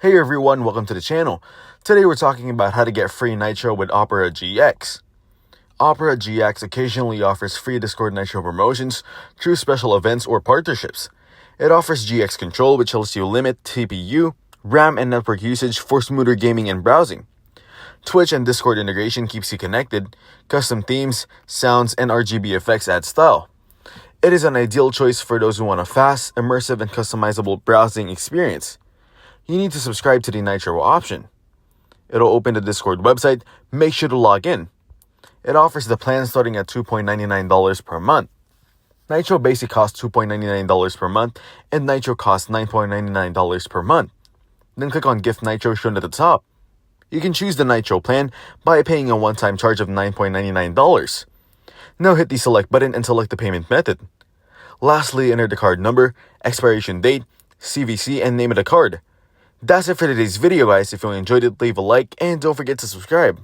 Hey everyone, welcome to the channel. Today we're talking about how to get free Nitro with Opera GX. Opera GX occasionally offers free Discord Nitro promotions through special events or partnerships. It offers GX Control, which lets you limit CPU, RAM, and network usage for smoother gaming and browsing. Twitch and Discord integration keeps you connected. Custom themes, sounds, and RGB effects add style. It is an ideal choice for those who want a fast, immersive, and customizable browsing experience. You need to subscribe to the Nitro option. It'll open the Discord website. Make sure to log in. It offers the plan starting at $2.99 per month. Nitro Basic costs $2.99 per month, and Nitro costs $9.99 per month. Then click on Gift Nitro shown at the top. You can choose the Nitro plan by paying a one-time charge of $9.99. Now hit the select button and select the payment method. Lastly, enter the card number, expiration date, CVC, and name of the card. That's it for today's video, guys. If you enjoyed it, leave a like and don't forget to subscribe.